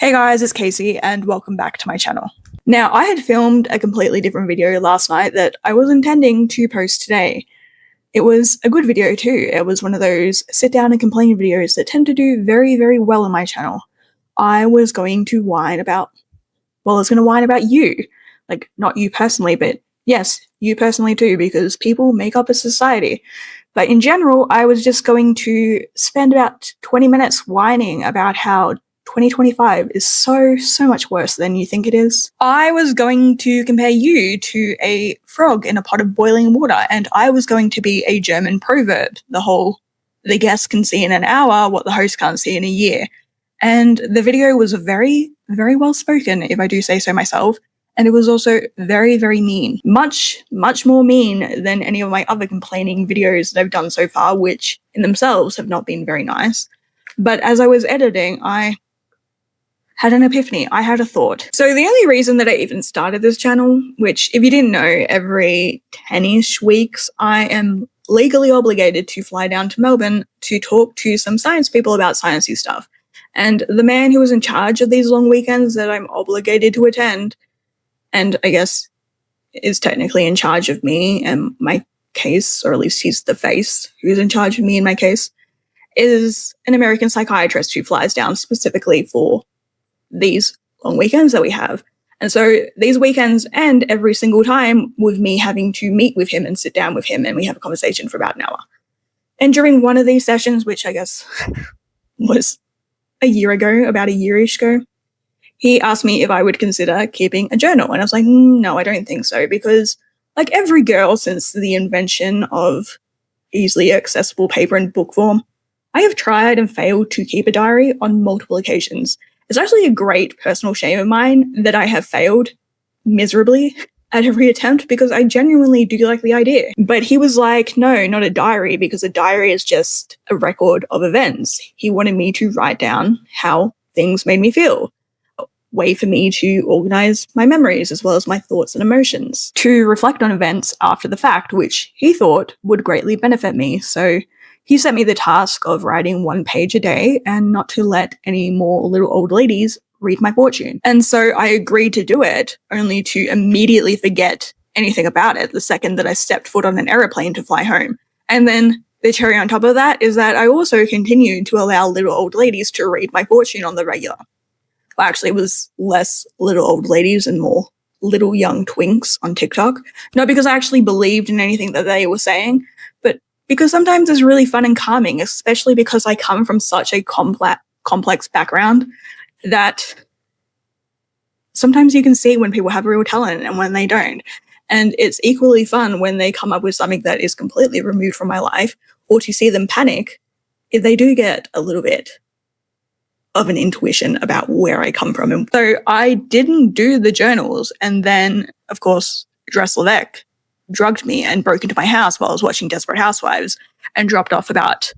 Hey guys, it's Casey and welcome back to my channel. Now, I had filmed a completely different video last night that I was intending to post today. It was a good video too. It was one of those sit down and complain videos that tend to do very, very well on my channel. I was going to whine about you. Like, not you personally, but yes, you personally too, because people make up a society. But in general, I was just going to spend about 20 minutes whining about how 2025 is so much worse than you think it is. I was going to compare you to a frog in a pot of boiling water, and I was going to be a German proverb, the guest can see in an hour what the host can't see in a year. And the video was very, very well spoken, if I do say so myself, and it was also very, very mean. Much more mean than any of my other complaining videos that I've done so far, which in themselves have not been very nice. But as I was editing, I had an epiphany. I had a thought. So the only reason that I even started this channel, which if you didn't know, every 10-ish weeks, I am legally obligated to fly down to Melbourne to talk to some science people about sciencey stuff. And the man who was in charge of these long weekends that I'm obligated to attend, and I guess is technically in charge of me and my case, or at least he's the face who's in charge of me in my case, is an American psychiatrist who flies down specifically for these long weekends that we have. And so these weekends end every single time with me having to meet with him and sit down with him, and we have a conversation for about an hour. And during one of these sessions, which I guess was about a year-ish ago, he asked me if I would consider keeping a journal. And I was like, no, I don't think so, because like every girl since the invention of easily accessible paper and book form, I have tried and failed to keep a diary on multiple occasions. It's actually a great personal shame of mine that I have failed miserably at every attempt, because I genuinely do like the idea. But he was like, no, not a diary, because a diary is just a record of events. He wanted me to write down how things made me feel, a way for me to organize my memories as well as my thoughts and emotions, to reflect on events after the fact, which he thought would greatly benefit me. So he set me the task of writing 1 page a day and not to let any more little old ladies read my fortune. And so I agreed to do it, only to immediately forget anything about it the second that I stepped foot on an aeroplane to fly home. And then the cherry on top of that is that I also continued to allow little old ladies to read my fortune on the regular. Well, actually, it was less little old ladies and more little young twinks on TikTok. Not because I actually believed in anything that they were saying, but because sometimes it's really fun and calming, especially because I come from such a complex background that sometimes you can see when people have real talent and when they don't. And it's equally fun when they come up with something that is completely removed from my life, or to see them panic if they do get a little bit of an intuition about where I come from. And so I didn't do the journals. And then, of course, Dress Levesque drugged me and broke into my house while I was watching Desperate Housewives and dropped off about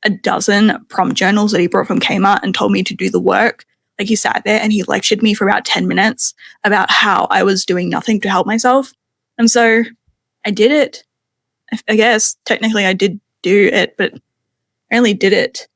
a dozen prompt journals that he brought from Kmart and told me to do the work. Like, he sat there and he lectured me for about 10 minutes about how I was doing nothing to help myself. And so I did it. I guess technically I did do it, but I only did it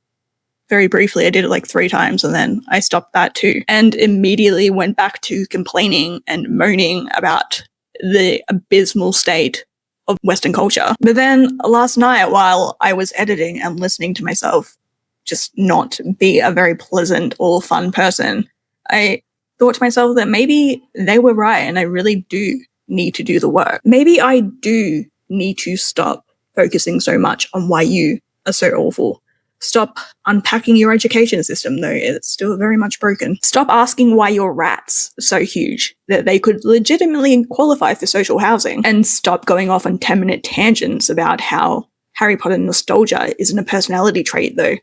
very briefly. I did it like 3 times and then I stopped that too, and immediately went back to complaining and moaning about the abysmal state of Western culture. But then last night, while I was editing and listening to myself just not be a very pleasant or fun person, I thought to myself that maybe they were right and I really do need to do the work. Maybe I do need to stop focusing so much on why you are so awful. Stop unpacking your education system, though it's still very much broken. Stop asking why your rat's so huge that they could legitimately qualify for social housing. And stop going off on 10-minute tangents about how Harry Potter nostalgia isn't a personality trait, though.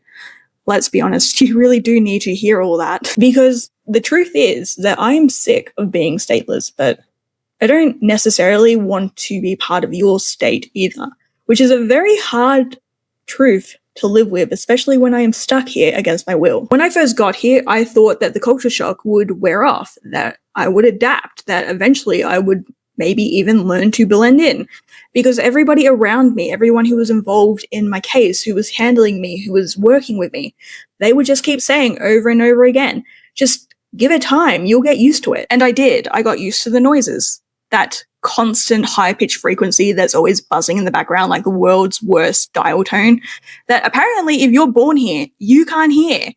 Let's be honest, you really do need to hear all that. Because the truth is that I'm sick of being stateless, but I don't necessarily want to be part of your state either, which is a very hard truth to live with, especially when I am stuck here against my will. When I first got here, I thought that the culture shock would wear off, that I would adapt, that eventually I would maybe even learn to blend in. Because everybody around me, everyone who was involved in my case, who was handling me, who was working with me, they would just keep saying over and over again, just give it time, you'll get used to it. And I did. I got used to the noises. That constant high-pitched frequency that's always buzzing in the background like the world's worst dial tone that apparently if you're born here, you can't hear,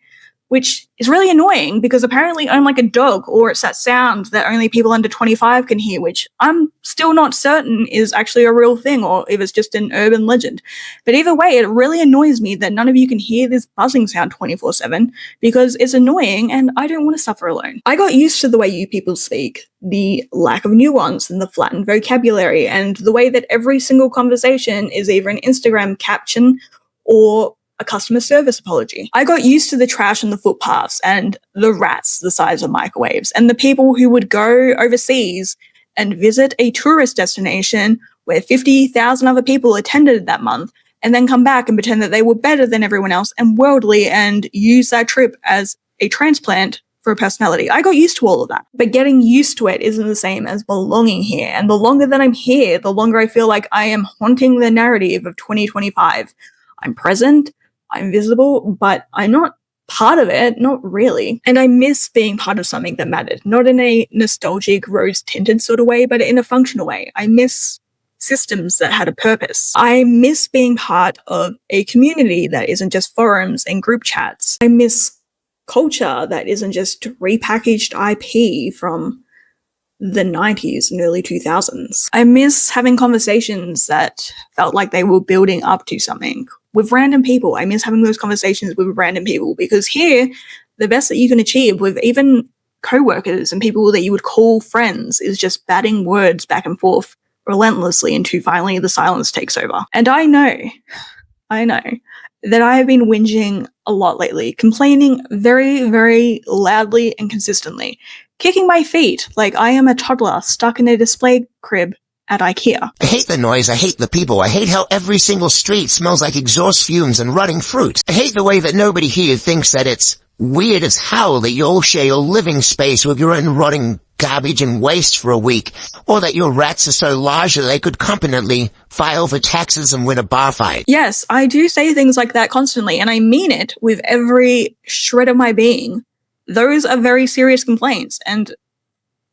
which is really annoying because apparently I'm like a dog, or it's that sound that only people under 25 can hear, which I'm still not certain is actually a real thing or if it's just an urban legend. But either way, it really annoys me that none of you can hear this buzzing sound 24/7 because it's annoying and I don't want to suffer alone. I got used to the way you people speak, the lack of nuance and the flattened vocabulary, and the way that every single conversation is either an Instagram caption or a customer service apology. I got used to the trash on the footpaths and the rats the size of microwaves and the people who would go overseas and visit a tourist destination where 50,000 other people attended that month and then come back and pretend that they were better than everyone else and worldly and use that trip as a transplant for a personality. I got used to all of that. But getting used to it isn't the same as belonging here. And the longer that I'm here, the longer I feel like I am haunting the narrative of 2025. I'm present, I'm visible, but I'm not part of it, not really. And I miss being part of something that mattered, not in a nostalgic, rose-tinted sort of way, but in a functional way. I miss systems that had a purpose. I miss being part of a community that isn't just forums and group chats. I miss culture that isn't just repackaged IP from the 90s and early 2000s. I miss having conversations that felt like they were building up to something with random people. I miss having those conversations with random people because here, the best that you can achieve with even co-workers and people that you would call friends is just batting words back and forth relentlessly until finally the silence takes over. And I know that I have been whinging a lot lately, complaining very, very loudly and consistently, kicking my feet like I am a toddler stuck in a display crib at IKEA. I hate the noise, I hate the people, I hate how every single street smells like exhaust fumes and rotting fruit. I hate the way that nobody here thinks that it's weird as hell that you all share your living space with your own rotting garbage and waste for a week, or that your rats are so large that they could competently file for taxes and win a bar fight. Yes, I do say things like that constantly, and I mean it with every shred of my being. Those are very serious complaints, and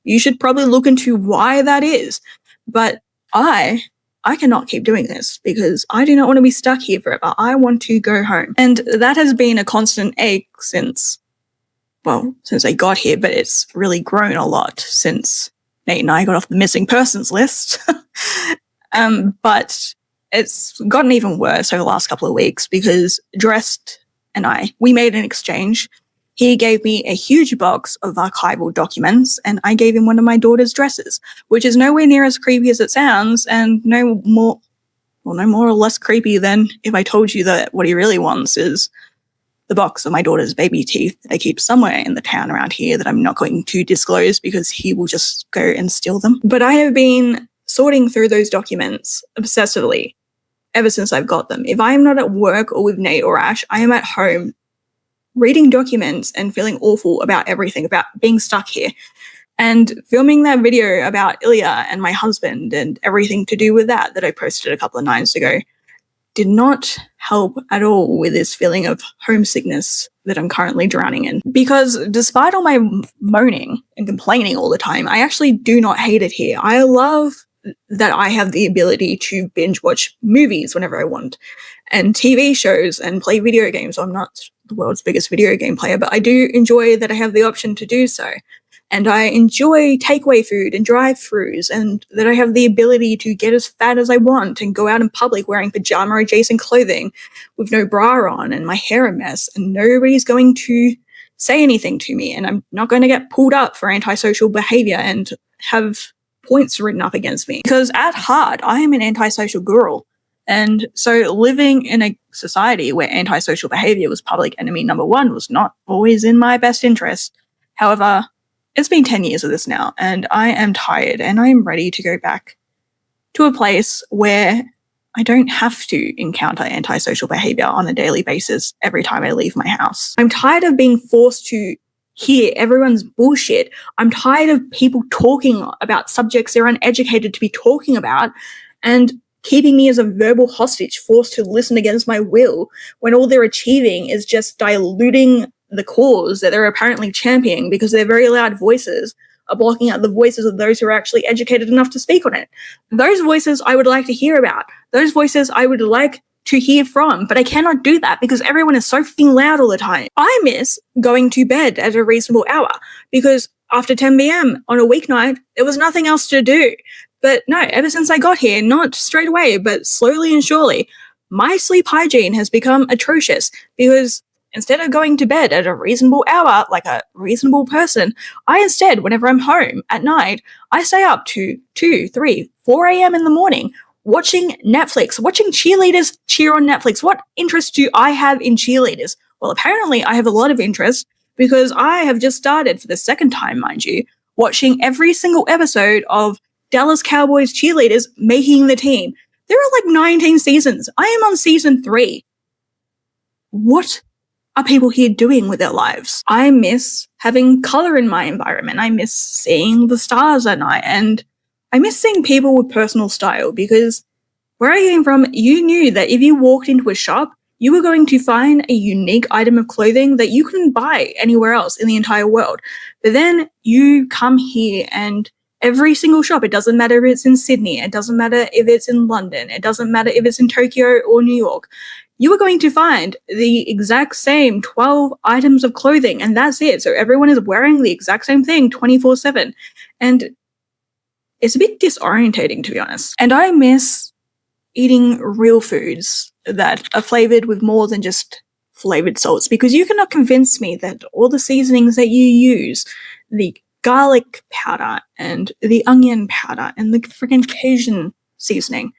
you should probably look into why that is. But I cannot keep doing this because I do not want to be stuck here forever. I want to go home. And that has been a constant ache since I got here, but it's really grown a lot since Nate and I got off the missing persons list. But it's gotten even worse over the last couple of weeks because Dressed and we made an exchange. He gave me a huge box of archival documents, and I gave him one of my daughter's dresses, which is nowhere near as creepy as it sounds, and no more or less creepy than if I told you that what he really wants is the box of my daughter's baby teeth that I keep somewhere in the town around here that I'm not going to disclose because he will just go and steal them. But I have been sorting through those documents obsessively ever since I've got them. If I am not at work or with Nate or Ash, I am at home reading documents and feeling awful about everything, about being stuck here. And filming that video about Ilya and my husband and everything to do with that I posted a couple of nights ago did not help at all with this feeling of homesickness that I'm currently drowning in. Because despite all my moaning and complaining all the time, I actually do not hate it here. I love that I have the ability to binge watch movies whenever I want and TV shows and play video games. I'm not the world's biggest video game player, but I do enjoy that I have the option to do so. And I enjoy takeaway food and drive-thrus, and that I have the ability to get as fat as I want and go out in public wearing pajama-adjacent clothing with no bra on and my hair a mess, and nobody's going to say anything to me, and I'm not going to get pulled up for antisocial behavior and have points written up against me. Because at heart, I am an antisocial girl. And so living in a society where antisocial behavior was public enemy number one was not always in my best interest. However, it's been 10 years of this now, and I am tired, and I am ready to go back to a place where I don't have to encounter antisocial behavior on a daily basis every time I leave my house. I'm tired of being forced to hear everyone's bullshit. I'm tired of people talking about subjects they're uneducated to be talking about, and keeping me as a verbal hostage, forced to listen against my will, when all they're achieving is just diluting the cause that they're apparently championing because their very loud voices are blocking out the voices of those who are actually educated enough to speak on it. Those voices I would like to hear about. Those voices I would like to hear from, but I cannot do that because everyone is so fucking loud all the time. I miss going to bed at a reasonable hour because after 10 p.m. on a weeknight, there was nothing else to do. But no, ever since I got here, not straight away, but slowly and surely, my sleep hygiene has become atrocious because instead of going to bed at a reasonable hour, like a reasonable person, I instead, whenever I'm home at night, I stay up to 2, 3, 4 a.m. in the morning watching Netflix, watching cheerleaders cheer on Netflix. What interest do I have in cheerleaders? Well, apparently I have a lot of interest because I have just started, for the second time, mind you, watching every single episode of Dallas Cowboys cheerleaders making the team. There are like 19 seasons. I am on season 3. What are people here doing with their lives? I miss having color in my environment. I miss seeing the stars at night, and I miss seeing people with personal style because where I came from, you knew that if you walked into a shop, you were going to find a unique item of clothing that you couldn't buy anywhere else in the entire world. But then you come here and every single shop, it doesn't matter if it's in Sydney, it doesn't matter if it's in London, it doesn't matter if it's in Tokyo or New York, you are going to find the exact same 12 items of clothing, and that's it. So everyone is wearing the exact same thing 24/7. And it's a bit disorientating, to be honest. And I miss eating real foods that are flavored with more than just flavored salts, because you cannot convince me that all the seasonings that you use, the garlic powder and the onion powder and the freaking Cajun seasoning,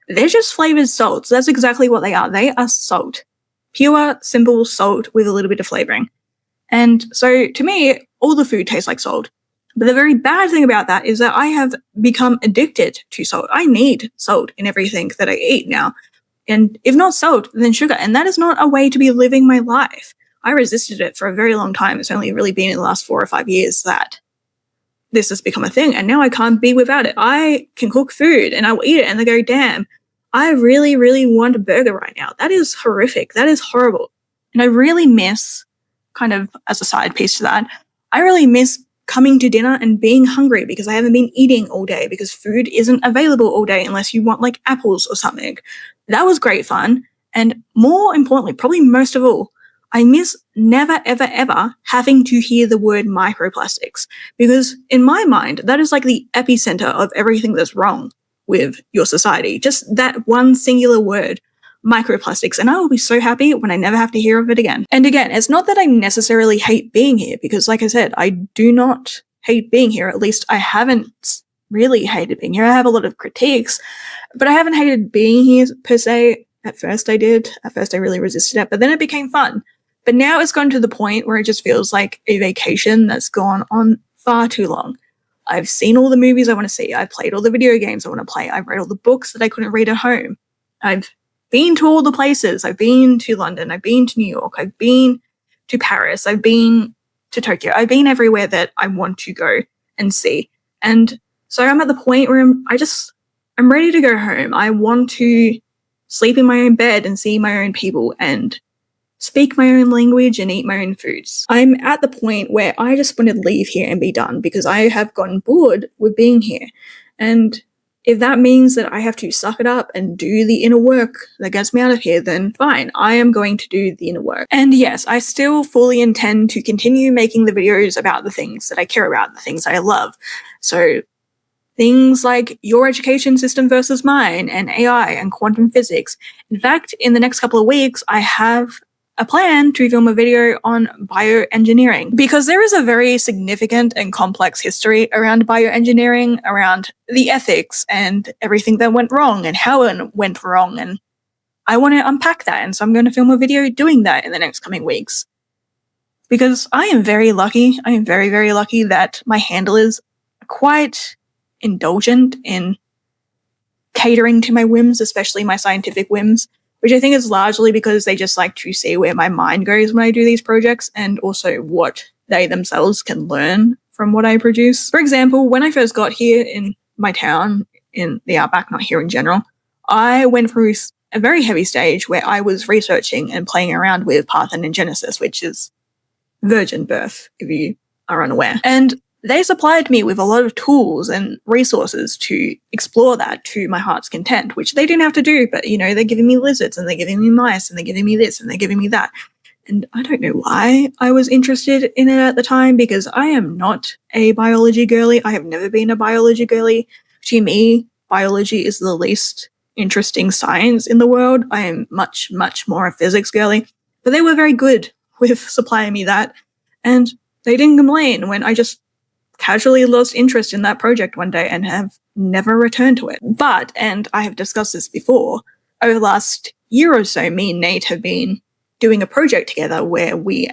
they're just flavored salts. That's exactly what they are. They are salt. Pure, simple salt with a little bit of flavoring. And so to me, all the food tastes like salt. But the very bad thing about that is that I have become addicted to salt. I need salt in everything that I eat now. And if not salt, then sugar. And that is not a way to be living my life. I resisted it for a very long time. It's only really been in the last 4 or 5 years that this has become a thing. And now I can't be without it. I can cook food and I will eat it and I go, damn, I really, really want a burger right now. That is horrific. That is horrible. And I really miss, kind of as a side piece to that, I really miss coming to dinner and being hungry because I haven't been eating all day because food isn't available all day unless you want like apples or something. That was great fun. And more importantly, probably most of all, I miss never, ever, ever having to hear the word microplastics because in my mind, that is like the epicenter of everything that's wrong with your society. Just that one singular word, microplastics, and I will be so happy when I never have to hear of it again. And again, it's not that I necessarily hate being here because like I said, I do not hate being here. At least I haven't really hated being here. I have a lot of critiques, but I haven't hated being here per se. At first I did. At first I really resisted it, but then it became fun. But now it's gone to the point where it just feels like a vacation that's gone on far too long. I've seen all the movies I want to see. I've played all the video games I want to play. I've read all the books that I couldn't read at home. I've been to all the places. I've been to London. I've been to New York. I've been to Paris. I've been to Tokyo. I've been everywhere that I want to go and see. And so I'm at the point where I'm ready to go home. I want to sleep in my own bed and see my own people and speak my own language and eat my own foods. I'm at the point where I just want to leave here and be done because I have gotten bored with being here. And if that means that I have to suck it up and do the inner work that gets me out of here, then fine, I am going to do the inner work. And yes, I still fully intend to continue making the videos about the things that I care about, the things I love. So things like your education system versus mine and AI and quantum physics. In fact, in the next couple of weeks, I have a plan to film a video on bioengineering because there is a very significant and complex history around bioengineering, around the ethics and everything that went wrong and how it went wrong. And I want to unpack that. And so I'm going to film a video doing that in the next coming weeks because I am very lucky. I am very, very lucky that my handlers are quite indulgent in catering to my whims, especially my scientific whims, which I think is largely because they just like to see where my mind goes when I do these projects and also what they themselves can learn from what I produce. For example, when I first got here in my town, in the outback, not here in general, I went through a very heavy stage where I was researching and playing around with parthenogenesis, which is virgin birth, if you are unaware. And they supplied me with a lot of tools and resources to explore that to my heart's content, which they didn't have to do, but, they're giving me lizards and they're giving me mice and they're giving me this and they're giving me that. And I don't know why I was interested in it at the time, because I am not a biology girly. I have never been a biology girly. To me, biology is the least interesting science in the world. I am much, much more a physics girly. But they were very good with supplying me that. And they didn't complain when I just casually lost interest in that project one day and have never returned to it. But, and I have discussed this before, over the last year or so, me and Nate have been doing a project together where we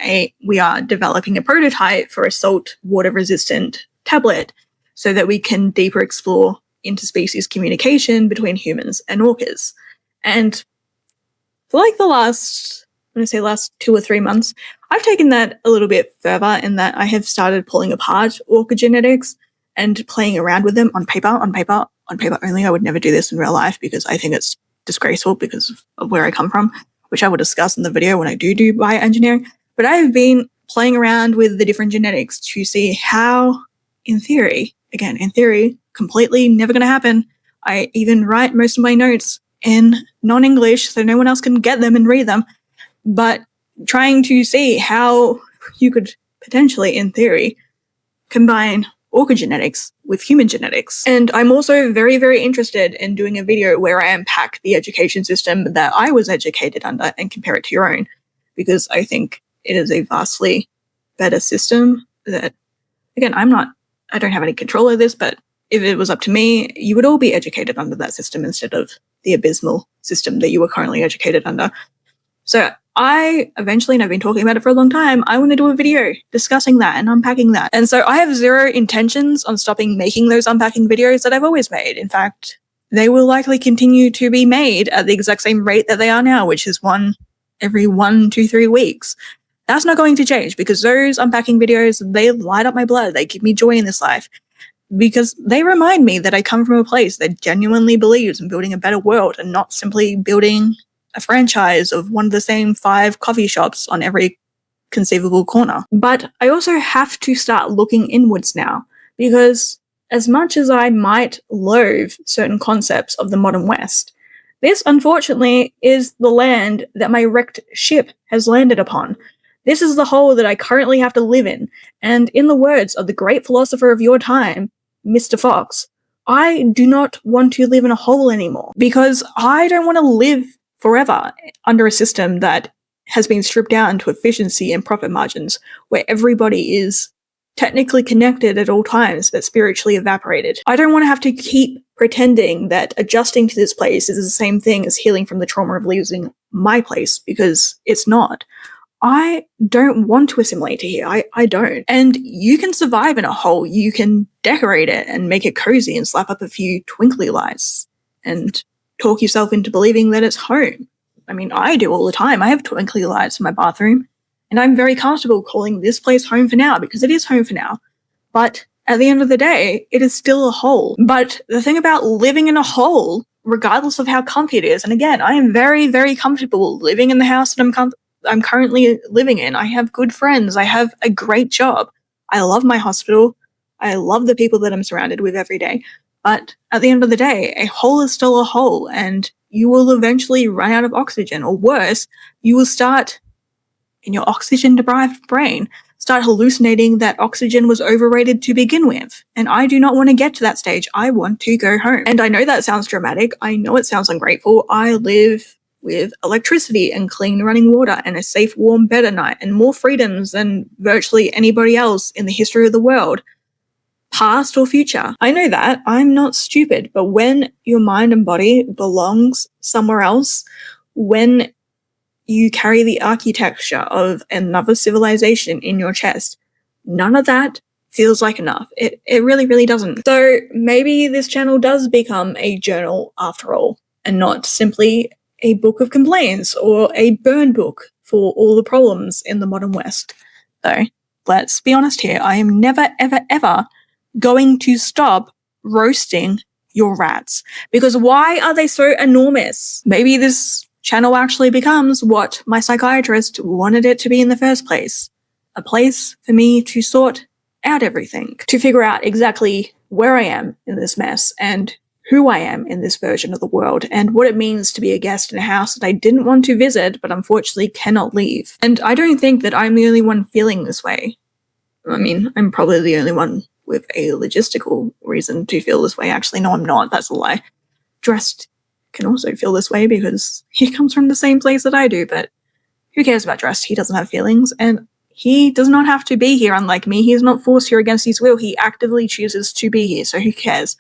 are developing a prototype for a salt water resistant tablet so that we can deeper explore interspecies communication between humans and orcas. And for like the last 2 or 3 months, I've taken that a little bit further in that I have started pulling apart orca genetics and playing around with them on paper only. I would never do this in real life because I think it's disgraceful because of where I come from, which I will discuss in the video when I do bioengineering. But I have been playing around with the different genetics to see how, in theory, completely never going to happen. I even write most of my notes in non-English so no one else can get them and read them. But trying to see how you could potentially, in theory, combine orca genetics with human genetics. And I'm also very, very interested in doing a video where I unpack the education system that I was educated under and compare it to your own, because I think it is a vastly better system that, again, I don't have any control over this, but if it was up to me, you would all be educated under that system instead of the abysmal system that you were currently educated under. So I eventually, and I've been talking about it for a long time, I want to do a video discussing that and unpacking that. And so I have zero intentions on stopping making those unpacking videos that I've always made. In fact, they will likely continue to be made at the exact same rate that they are now, which is one every 1 to 3 weeks. That's not going to change because those unpacking videos, they light up my blood. They give me joy in this life because they remind me that I come from a place that genuinely believes in building a better world and not simply building a franchise of one of the same 5 coffee shops on every conceivable corner. But I also have to start looking inwards now, because as much as I might loathe certain concepts of the modern West, this unfortunately is the land that my wrecked ship has landed upon. This is the hole that I currently have to live in, and in the words of the great philosopher of your time, Mr. Fox, I do not want to live in a hole anymore, because I don't want to live forever under a system that has been stripped down to efficiency and profit margins, where everybody is technically connected at all times, but spiritually evaporated. I don't want to have to keep pretending that adjusting to this place is the same thing as healing from the trauma of losing my place, because it's not. I don't want to assimilate to here. I don't. And you can survive in a hole. You can decorate it and make it cozy and slap up a few twinkly lights and talk yourself into believing that it's home. I mean, I do all the time. I have twinkly lights in my bathroom, and I'm very comfortable calling this place home for now because it is home for now. But at the end of the day, it is still a hole. But the thing about living in a hole, regardless of how comfy it is, and again, I am very, very comfortable living in the house that I'm currently living in. I have good friends. I have a great job. I love my hospital. I love the people that I'm surrounded with every day. But at the end of the day, a hole is still a hole, and you will eventually run out of oxygen, or worse, you will start, in your oxygen-deprived brain, start hallucinating that oxygen was overrated to begin with. And I do not want to get to that stage. I want to go home. And I know that sounds dramatic. I know it sounds ungrateful. I live with electricity and clean running water and a safe, warm bed at night and more freedoms than virtually anybody else in the history of the world, past or future. I know that. I'm not stupid. But when your mind and body belongs somewhere else, when you carry the architecture of another civilization in your chest, none of that feels like enough. It really, really doesn't. So maybe this channel does become a journal after all, and not simply a book of complaints or a burn book for all the problems in the modern West. Though, let's be honest here, I am never, ever, ever going to stop roasting your rats. Because why are they so enormous? Maybe this channel actually becomes what my psychiatrist wanted it to be in the first place. a place for me to sort out everything, to figure out exactly where I am in this mess and who I am in this version of the world, and what it means to be a guest in a house that I didn't want to visit but unfortunately cannot leave. And I don't think that I'm the only one feeling this way. I mean, I'm probably the only one with a logistical reason to feel this way. Actually, no, I'm not. That's a lie. Dressed can also feel this way because he comes from the same place that I do, but who cares about Dressed? He doesn't have feelings, and he does not have to be here, unlike me. He is not forced here against his will. He actively chooses to be here, so who cares?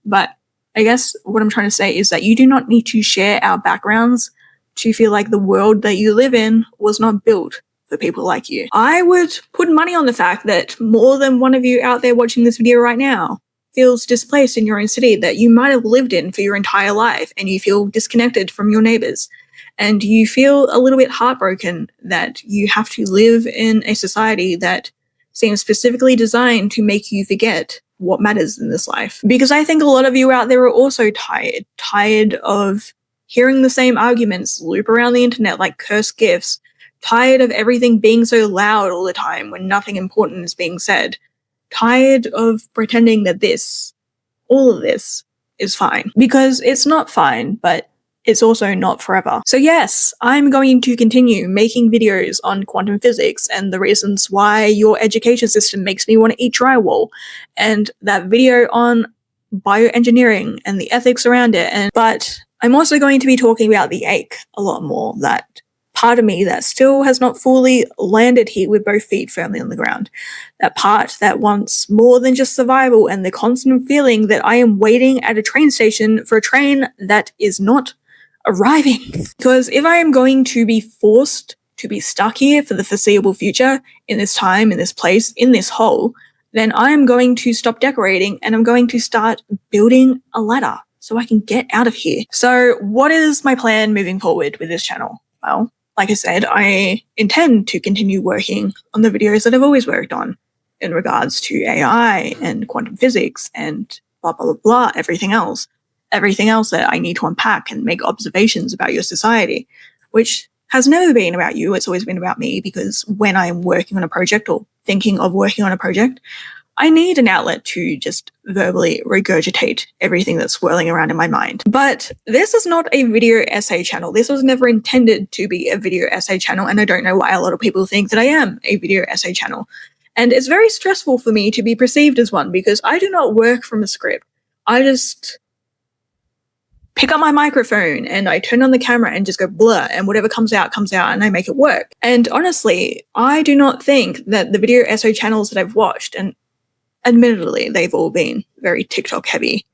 But I guess what I'm trying to say is that you do not need to share our backgrounds to feel like the world that you live in was not built for people like you. I would put money on the fact that more than one of you out there watching this video right now feels displaced in your own city that you might have lived in for your entire life, and you feel disconnected from your neighbors, and you feel a little bit heartbroken that you have to live in a society that seems specifically designed to make you forget what matters in this life. Because I think a lot of you out there are also tired of hearing the same arguments loop around the internet like cursed gifs, tired of everything being so loud all the time when nothing important is being said, tired of pretending that all of this is fine. Because it's not fine, but it's also not forever. So yes, I'm going to continue making videos on quantum physics and the reasons why your education system makes me want to eat drywall, and that video on bioengineering and the ethics around it. But I'm also going to be talking about the ache a lot more, that part of me that still has not fully landed here with both feet firmly on the ground. That part that wants more than just survival and the constant feeling that I am waiting at a train station for a train that is not arriving. Because if I am going to be forced to be stuck here for the foreseeable future, in this time, in this place, in this hole, then I am going to stop decorating and I'm going to start building a ladder so I can get out of here. So what is my plan moving forward with this channel? Well, like I said, I intend to continue working on the videos that I've always worked on in regards to AI and quantum physics and blah, blah, blah, blah, everything else that I need to unpack and make observations about your society, which has never been about you. It's always been about me, because when I'm working on a project or thinking of working on a project, I need an outlet to just verbally regurgitate everything that's swirling around in my mind. But this is not a video essay channel. This was never intended to be a video essay channel, and I don't know why a lot of people think that I am a video essay channel. And it's very stressful for me to be perceived as one, because I do not work from a script. I just pick up my microphone and I turn on the camera and just go blur, and whatever comes out, and I make it work. And honestly, I do not think that the video essay channels that I've watched, and admittedly, they've all been very TikTok heavy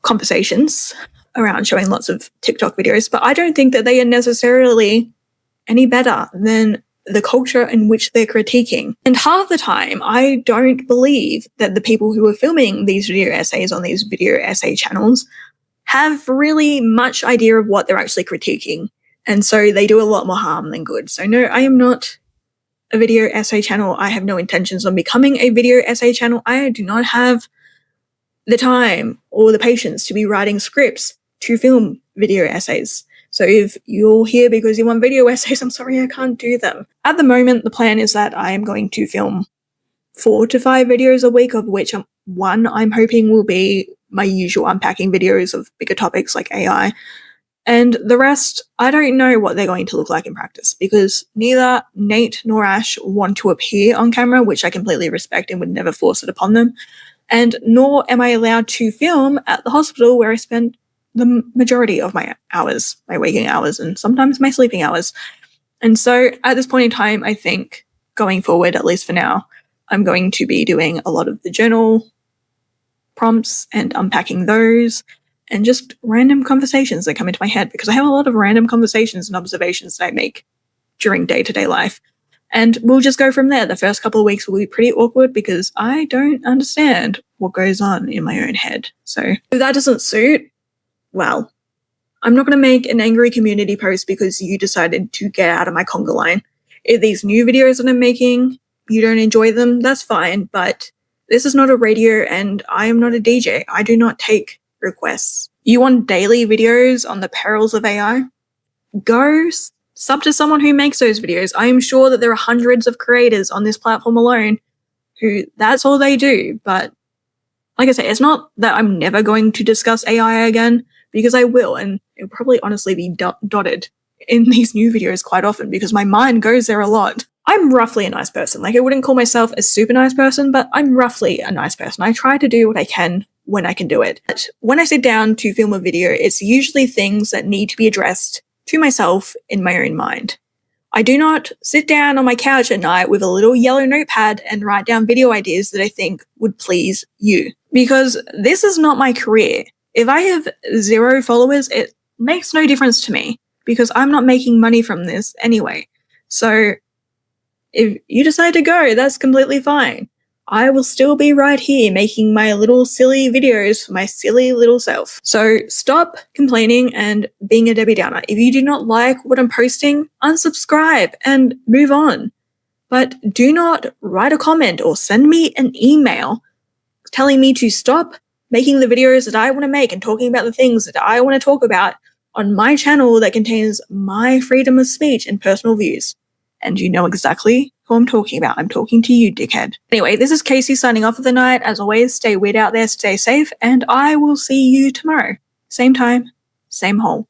conversations around showing lots of TikTok videos, but I don't think that they are necessarily any better than the culture in which they're critiquing. And half the time, I don't believe that the people who are filming these video essays on these video essay channels have really much idea of what they're actually critiquing. And so they do a lot more harm than good. So no, I am not a video essay channel. I have no intentions on becoming a video essay channel. I do not have the time or the patience to be writing scripts to film video essays. So if you're here because you want video essays, I'm sorry, I can't do them. At the moment, the plan is that I am going to film 4 to 5 videos a week, of which one I'm hoping will be my usual unpacking videos of bigger topics like AI. And the rest, I don't know what they're going to look like in practice, because neither Nate nor Ash want to appear on camera, which I completely respect and would never force it upon them. And nor am I allowed to film at the hospital where I spend the majority of my hours, my waking hours, and sometimes my sleeping hours. And so at this point in time, I think going forward, at least for now, I'm going to be doing a lot of the journal prompts and unpacking those, and just random conversations that come into my head, because I have a lot of random conversations and observations that I make during day-to-day life. And we'll just go from there. The first couple of weeks will be pretty awkward because I don't understand what goes on in my own head. So if that doesn't suit, well, I'm not going to make an angry community post because you decided to get out of my conga line. If these new videos that I'm making, you don't enjoy them, that's fine, but this is not a radio and I am not a DJ. I do not take requests. You want daily videos on the perils of AI? Go sub to someone who makes those videos. I am sure that there are hundreds of creators on this platform alone who that's all they do. But like I say, it's not that I'm never going to discuss AI again, because I will, and it'll probably honestly be dotted in these new videos quite often because my mind goes there a lot. I'm roughly a nice person. Like, I wouldn't call myself a super nice person, but I'm roughly a nice person. I try to do what I can when I can do it. But when I sit down to film a video, it's usually things that need to be addressed to myself in my own mind. I do not sit down on my couch at night with a little yellow notepad and write down video ideas that I think would please you, because this is not my career. If I have 0 followers, it makes no difference to me because I'm not making money from this anyway. So if you decide to go, that's completely fine. I will still be right here making my little silly videos for my silly little self. So stop complaining and being a Debbie Downer. If you do not like what I'm posting, unsubscribe and move on. But do not write a comment or send me an email telling me to stop making the videos that I want to make and talking about the things that I want to talk about on my channel that contains my freedom of speech and personal views. And you know exactly who I'm talking about. I'm talking to you, dickhead. Anyway, this is Casey signing off for the night. As always, stay weird out there, stay safe, and I will see you tomorrow. Same time, same hole.